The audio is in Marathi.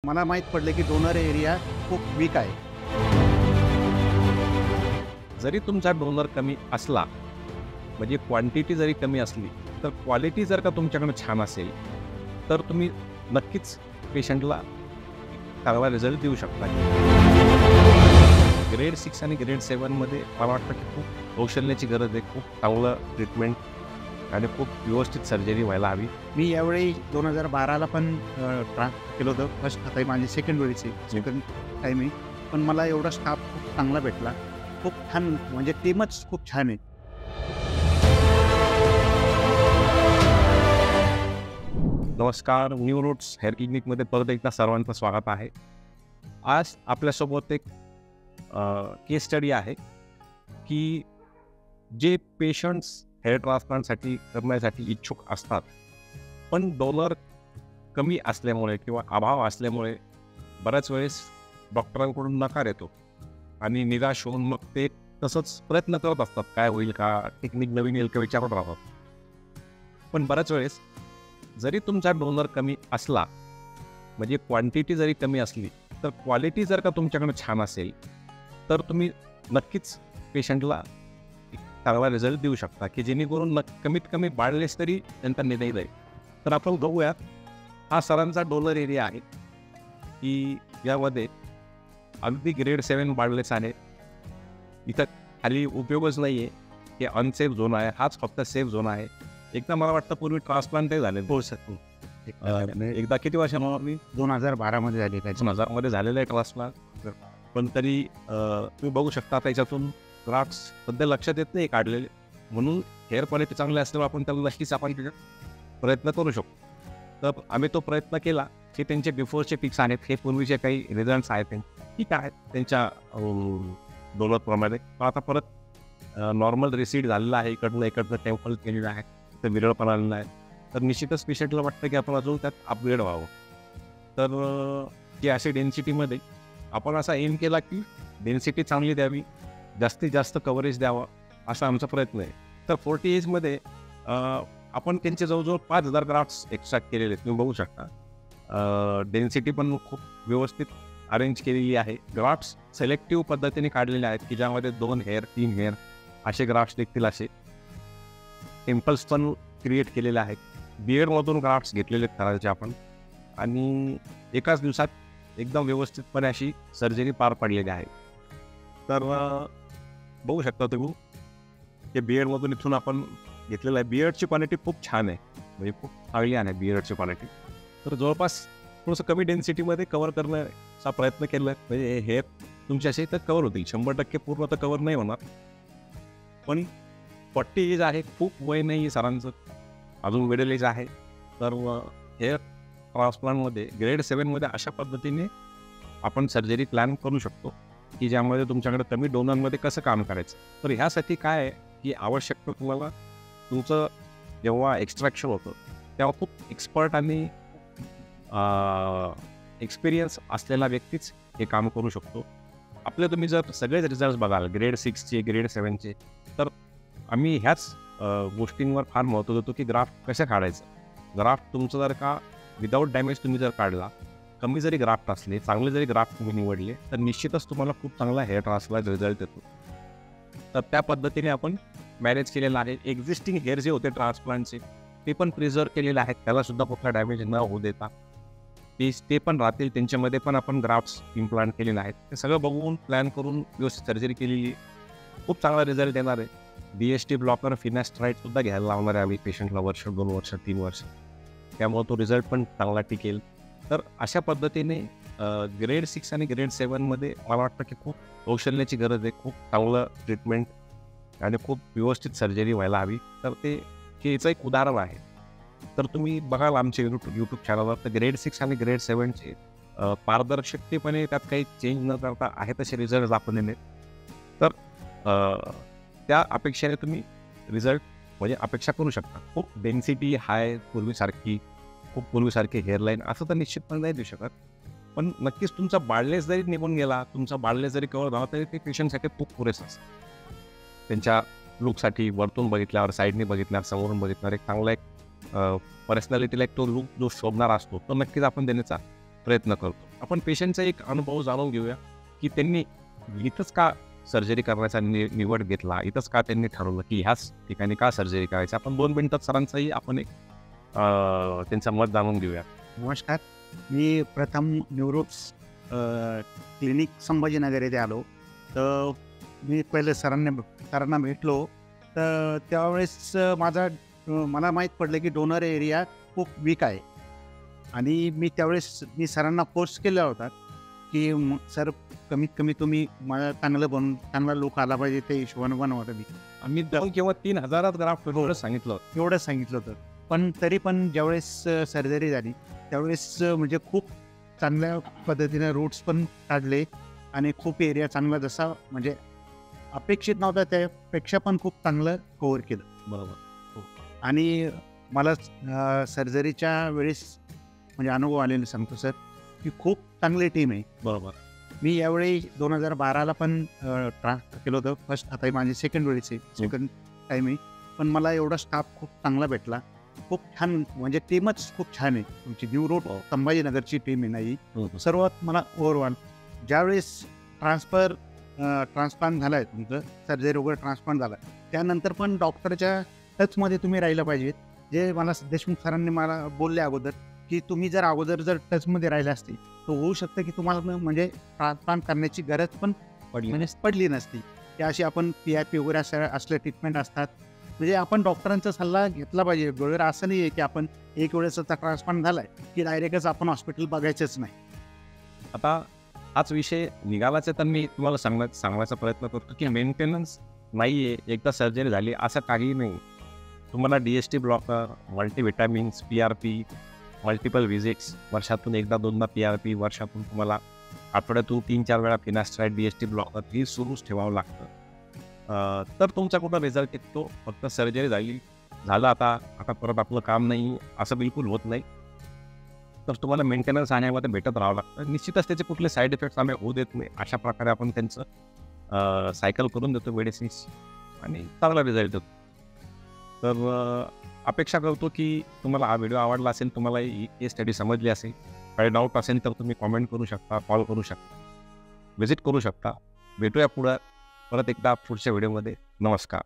मला माहीत पडलं की डोनर एरिया खूप वीक आहे. जरी तुमचा डोनर कमी असला, म्हणजे क्वांटिटी जरी कमी असली, तर क्वालिटी जर का तुमच्याकडे छान असेल, तर तुम्ही नक्कीच पेशंटला चांगला रिझल्ट देऊ शकता. ग्रेड 6 आणि ग्रेड 7मध्ये मला वाटतं की खूप कौशल्याची गरज आहे. खूप चांगलं ट्रीटमेंट आणि खूप व्यवस्थित सर्जरी व्हायला हवी. मी यावेळी 2012ला पण ट्रान्सफर केलं होतं. फर्स्ट आता माझी सेकंड टाईम आहे. पण मला एवढा स्टाफ खूप चांगला भेटला. खूप छान, म्हणजे टीमच खूप छान आहे. नमस्कार, न्यू रूट्स हेअर क्लिनिकमध्ये परत एकदा सर्वांचं स्वागत आहे. आज आपल्यासोबत एक केस स्टडी आहे की जे पेशंट्स हेअर ट्रान्सप्लांटसाठी करण्यासाठी इच्छुक असतात, पण डोनर कमी असल्यामुळे किंवा अभाव असल्यामुळे बऱ्याच वेळेस डॉक्टरांकडून नकार येतो आणि निराश होऊन मग ते तसंच प्रयत्न करत असतात, काय होईल का, टेक्निक नवीन येईल का विचारत राहतात. पण बऱ्याच वेळेस जरी तुमचा डोनर कमी असला, म्हणजे क्वांटिटी जरी कमी असली, तर क्वालिटी जर का तुमच्याकडे छान असेल, तर तुम्ही नक्कीच पेशंटला चांगला रिझल्ट देऊ शकता, की जेणेकरून कमीत कमी बाळलेस तरी त्यांचा निर्णय जाईल. तर आपण बघूया, हा सरांचा डोनर एरिया आहे की यामध्ये अगदी ग्रेड 7 बाळलेस आहे. इथं खाली उपयोगच नाही आहे, हे अनसेफ झोन आहे. हाच फक्त सेफ झोन आहे. एकदा मला वाटतं पूर्वी ट्रान्सप्लांटही झाले. हो सर, हो. एकदा किती वर्षांपूर्वी 2012मध्ये झाली त्याची. 2000मध्ये झालेलं आहे ट्रान्सप्लांट. पण तरी तुम्ही बघू शकता त्याच्यातून ग्राफ्ट्स सध्या लक्षात येत नाही काढलेले. म्हणून हेअर क्वालिटी चांगली असल्यावर आपण त्याला नक्कीच आपण प्रयत्न करू शकतो. तर आम्ही तो प्रयत्न केला. हे त्यांचे बिफोरचे पिक्स आहेत, हे पूर्वीचे काही रिझल्ट्स आहेत ठीक आहेत त्यांच्या डोनरप्रमाणे. पण आता परत नॉर्मल रिसीड झालेला आहे. इकडनं टेम्पल केलेलं आहे, तर विरळपणा आलेला आहे. तर निश्चितच पेशंटला वाटतं की आपण अजून त्यात अपग्रेड व्हावं. तर की अशी डेन्सिटीमध्ये आपण असा एम केला की डेन्सिटी चांगली द्यावी, जास्तीत जास्त कव्हरेज द्यावा, असा आमचा प्रयत्न आहे. तर 40 एजमध्ये आपण त्यांचे जवळजवळ 5000 ग्राफ्ट्स एक्स्ट्रॅक्ट केलेले आहेत. तुम्ही बघू शकता. डेन्सिटी पण खूप व्यवस्थित अरेंज केलेली आहे. ग्राफ्ट्स सिलेक्टिव्ह पद्धतीने काढलेले आहेत की ज्यामध्ये 2 हेअर 3 हेअर असे ग्राफ्ट्स देखील असे टेम्पल्स पण क्रिएट केलेले आहेत. बियर्डमधून ग्राफ्ट्स घेतलेले आहेत थराचे आपण, आणि एकाच दिवसात एकदम व्यवस्थितपणे अशी सर्जरी पार पाडलेली आहे. तर बघू शकता तुम्ही, हे बियर्डमधून इथून आपण घेतलेलं आहे. बियर्डची क्वालिटी खूप छान आहे, म्हणजे खूप चांगली आहे बियर्डची क्वालिटी. तर जवळपास थोडंसं कमी डेन्सिटीमध्ये कव्हर करण्याचा प्रयत्न केला आहे. म्हणजे हेअर तुमचे असे तर कव्हर होतील, 100% पूर्ण तर कव्हर नाही होणार. पण 40 एज आहे, खूप वय नाही आहे सरांचं, अजून मिडल एज आहे. तर हेअर ट्रान्सप्लांटमध्ये ग्रेड 7मध्ये अशा पद्धतीने आपण सर्जरी प्लॅन करू शकतो की ज्यामध्ये तुमच्याकडे कमी डोनरमध्ये कसं काम करायचं. तर ह्यासाठी काय आहे की आवश्यक तुम्हाला तुमचं जेव्हा एक्स्ट्रॅक्शन होतं तेव्हा खूप एक्सपर्ट आणि एक्सपिरियन्स असलेला व्यक्तीच हे काम करू शकतो. आपले तुम्ही जर सगळेच रिझल्ट बघाल ग्रेड 6चे ग्रेड 7चे, तर आम्ही ह्याच गोष्टींवर फार महत्त्व देतो की ग्राफ्ट कसं काढायचं. ग्राफ्ट तुमचं जर का विदाऊट डॅमेज तुम्ही जर काढला, कमी जरी ग्राफ्ट असले, चांगले जरी ग्राफ्ट तुम्ही निवडले, तर निश्चितच तुम्हाला खूप चांगला हेअर ट्रान्सप्लांट रिझल्ट येतो. तर त्या पद्धतीने आपण मॅनेज केलेलं आहे. एक्झिस्टिंग हेअर जे होते ट्रान्सप्लांटचे ते पण प्रिझर्व केलेले आहेत, त्यालासुद्धा कुठला डॅमेज न होऊ देता ते पण राहतील. त्यांच्यामध्ये पण आपण ग्राफ्ट्स इम्प्लांट केलेले आहेत. ते सगळं बघून प्लॅन करून व्यवस्थित सर्जरी केलेली, खूप चांगला रिझल्ट येणार आहे. DST ब्लॉकर, फिनास्ट्राईडसुद्धा घ्यायला लावणार आहे आम्ही पेशंटला, वर्ष 2 वर्ष 3 वर्ष, त्यामुळे तो रिझल्ट पण चांगला टिकेल. तर अशा पद्धतीने ग्रेड 6 आणि ग्रेड 7मध्ये मला वाटतं की खूप कौशल्याची गरज आहे. खूप चांगलं ट्रीटमेंट आणि खूप व्यवस्थित सर्जरी व्हायला हवी. तर हे याचं एक उदाहरण आहे. तर तुम्ही बघाल आमच्या यूट्यूब चॅनलवर, तर ग्रेड 6 आणि ग्रेड 7चे पारदर्शकतेपणे त्यात काही चेंज न करता आहे तसे रिझल्ट दाखवलेले. तर त्या अपेक्षेने तुम्ही रिझल्ट म्हणजे अपेक्षा करू शकता. खूप डेन्सिटी हाय पूर्वीसारखी हेअरलाईन असं तर निश्चितपणे नाही देऊ शकत. पण नक्कीच तुमचा बाळलेस जरी निघून गेला, तुमचा बाळलेस जरी कव्हर झाला, तरी ते पेशंटसाठी खूप पुरेसं असतं. त्यांच्या लुकसाठी वरतून बघितल्यावर, साईडने बघितल्यावर, समोरून बघितल्यावर एक चांगला एक पर्सनॅलिटीला एक तो लुक जो शोभणारा असतो, तो नक्कीच आपण देण्याचा प्रयत्न करतो. आपण पेशंटचा एक अनुभव जाणून घेऊया की त्यांनी इथंच का सर्जरी करण्याचा निवड घेतला, इथंच का त्यांनी ठरवलं की ह्याच ठिकाणी का सर्जरी करायची. आपण 2 मिनिटात सरांचाही आपण एक त्यांचं मत जाणून घेऊया. नमस्कार. मी प्रथम न्यूरोप्स क्लिनिक संभाजीनगर येथे आलो. तर मी पहिले सरांना भेटलो. तर त्यावेळेस मला माहीत पडलं की डोनर एरिया खूप वीक आहे. आणि मी त्यावेळेस सरांना फोर्स केला होता की सर कमीत कमी तुम्ही मला चांगला लूक आला पाहिजे ते हिशोबाने बनवता. मी आम्ही 2 किंवा 3,000 ग्राफ्ट एवढं सांगितलं होतं. एवढं सांगितलं होतं. पण तरी पण ज्यावेळेस सर्जरी झाली त्यावेळेस म्हणजे खूप चांगल्या पद्धतीने रूट्स पण काढले आणि खूप एरिया चांगला जसा म्हणजे अपेक्षित नव्हता त्यापेक्षा पण खूप चांगलं कव्हर केलं. बरोबर. आणि मला सर्जरीच्या वेळेस म्हणजे अनुभव आलेले सांगतो सर की खूप चांगली टीम आहे. बरोबर. मी यावेळी 2012ला पण ट्रान्सफर केलं होतं. फर्स्ट आता ही माझी सेकंड टाईम आहे. पण मला एवढा स्टाफ खूप चांगला भेटला. खूप छान म्हणजे टीमच खूप छान आहे तुमची. न्यूरो संभाजीनगरची टीम आहे नाही. सर्वात मला ओव्हरऑल ज्यावेळेस ट्रान्सप्लांट झाला आहे तुमचं सर्जरी वगैरे ट्रान्सप्लांट झाला त्यानंतर पण डॉक्टरच्या टचमध्ये तुम्ही राहिलं पाहिजे. जे मला देशमुख सरांनी मला बोलले अगोदर की तुम्ही जर टचमध्ये राहिले असते तर होऊ शकतं की तुम्हाला म्हणजे ट्रान्सप्लांट करण्याची गरज पण पडली नसती. की अशी आपण PRP वगैरे असले ट्रीटमेंट असतात. म्हणजे आपण डॉक्टरांचा सल्ला घेतला पाहिजे. वगैरे असं नाही आहे की आपण एक वेळेस ट्रान्सप्लांट झालाय की डायरेक्टच आपण हॉस्पिटल बघायचंच नाही. आता हाच विषय निघालाच आहे तर मी तुम्हाला सांगण्याचा प्रयत्न करतो की मेंटेनन्स नाही आहे. एकदा सर्जरी झाली असं काहीही नाही. तुम्हाला DST blocker, multivitamins, PRP, multiple visits, वर्षातून एकदा 2दा PRP, वर्षातून तुम्हाला आठवड्यातून 3-4 वेळा फिनास्ट्राईड, DST ब्लॉकर हे सुरूच ठेवावं लागतं. तर तुमचा कुठं रिझल्ट येतो. फक्त सर्जरी झालं आता परत आपलं काम नाही असं बिलकुल होत नाही. तर तुम्हाला मेंटेनन्स आणण्यामध्ये भेटत राहावं लागतं. निश्चितच त्याचे कुठले साईड इफेक्ट्स आम्ही होऊ देत नाही. अशा प्रकारे आपण त्यांचं सायकल करून देतो मेडिसिन्स आणि चांगला रिझल्ट देतो. तर अपेक्षा करतो की तुम्हाला हा व्हिडिओ आवडला असेल, तुम्हाला ही केस स्टडी समजली असेल. काही डाऊट असेल तर तुम्ही कॉमेंट करू शकता, कॉल करू शकता, व्हिजिट करू शकता. भेटूया परत एकदा पुढच्या व्हिडिओमध्ये. नमस्कार.